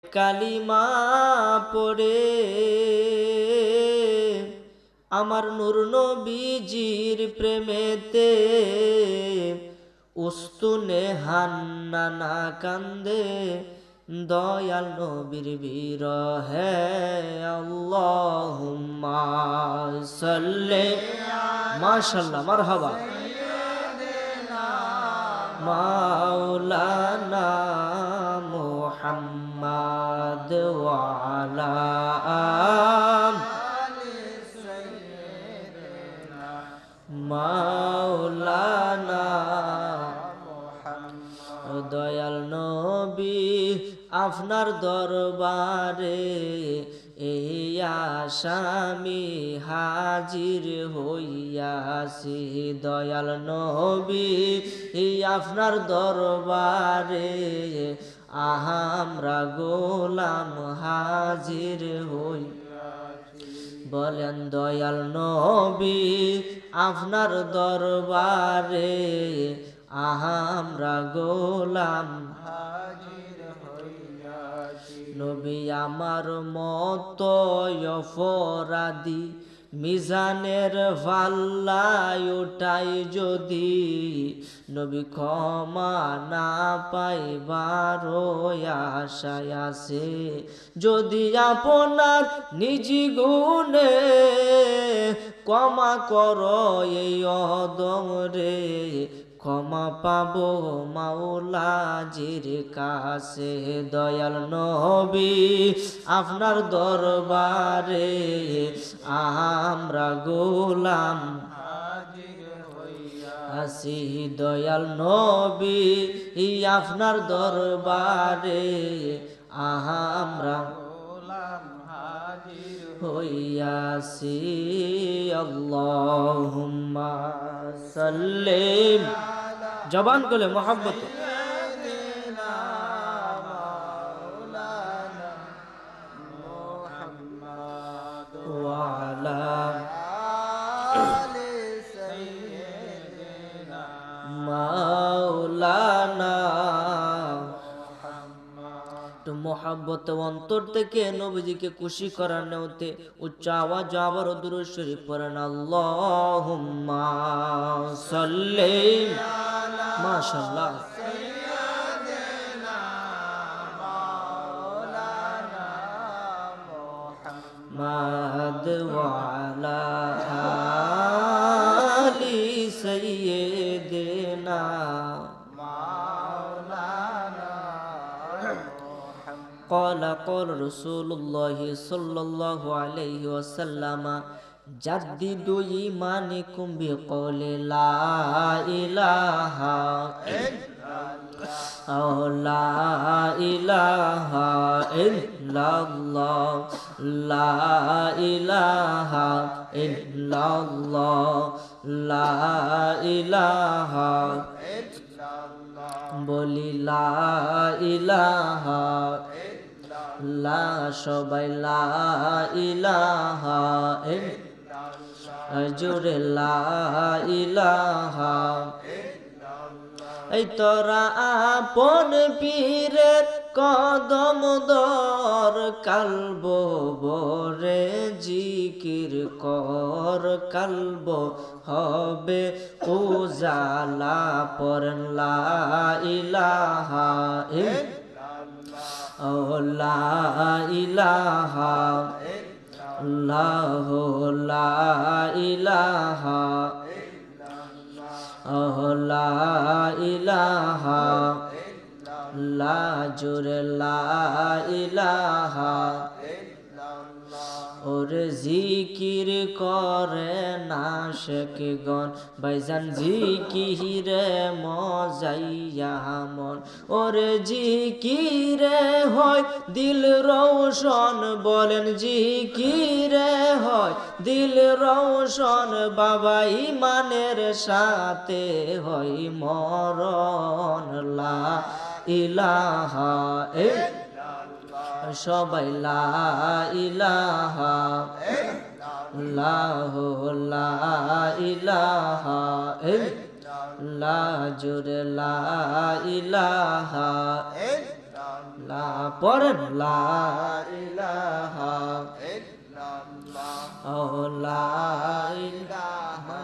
কালিমা পড়ে আমার নূর নবীজির প্রেমেতে উস্তুনে হান্নানা কান্দে দয়াল নবীর বিরহে আল্লাহুম্মা সাল্লি মাশাআল্লাহ মারহাবা মাওলানা মুহাম্মদ ওয়া আলা মাওলানা দয়াল নবী আপনার দরবারে এই আসামি হাজির হইয়াছি দয়াল নবী আপনার দরবারে আমরা গোলাম হাজির হই বলেন দয়াল নবী আপনার দরবারে আমরা গোলাম হাজির হইয়াছি নবী আমার মতো অপরাধী মিজানের পাল্লায় ওঠাই যদি নবী ক্ষমা না পাইবার আশায় আছে যদি আপনার নিজ গুণে ক্ষমা করো এই অদম রে ক্ষমা পাবো মাওলাজির কাছে দয়াল নবী আপনার দরবারে আমরা গোলাম হাজির হইয়াছি দয়াল নবী আপনার দরবারে আমরা গোলাম হাজির হইয়াছি আল্লাহুম্মা সাল্লি জবান করে মোহাম্মত ওয়া আলা আলি সাইয়্যিদিনা মাওলানা তো মোহাব্বত অন্তর থেকে নবীজিকে খুশি করার নিয়তে উচ্চ আওয়াজ আবার দুরূদ শরীফ পড়েন আল্লাহুম্মা সাল্লি মাশাআল্লাহ মুহাম্মদ ওয়া আলা আলি সাইয়্যিদিনা قال قال رسول الله صلى الله عليه وسلم جددوا إيمانكم بقول لا إله لا إله إلا الله لا إله إلا الله لا إله বলি লা ইলাহা লা সবাই লা ইলাহা জোরে লা ইলাহা এই তোরা আপন পীরের কদম দর কালব বরে জিকির কর কালব হবে উজালা পড়েন লা ইলাহা লা ইলাহা আল্লাহু লা ইলাহা লা ইলাহা লা জোরে লা ইলাহা ওরে জিকির করে না শেখগণ ভাইজান জিকিরে মজাইয়া মন ওরে জিকিরে হয় দিল রৌশন বলেন জিকিরে হয় দিল রৌশন বাবা ইমানের সাথে হয় মরণ লা ইলাহা সবাই লা ইলাহা আল্লাহু লা ইলাহা লা জোরে লা ইলাহা লা পড়েন লা ইলাহা ও লা ইলাহা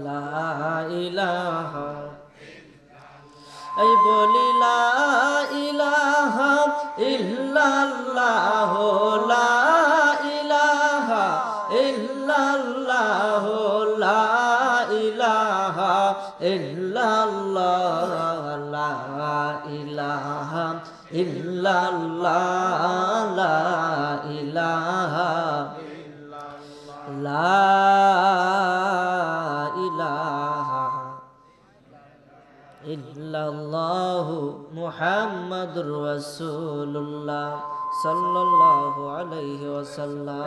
লা ইলাহা এই বলি লা ইলাহা ইল্লাল্লাহ লা ইলাহা ইল্লাল্লাহ লা ইলাহা ইল্লাল্লাহ লা ইলাহা ইল্লাল্লাহ লা ইলাহা লা ইলাহা ইল্লাল্লাহু মুহাম্মাদুর রাসূলুল্লাহ সাল্লাল্লাহু আলাইহি ওয়াসাল্লাম।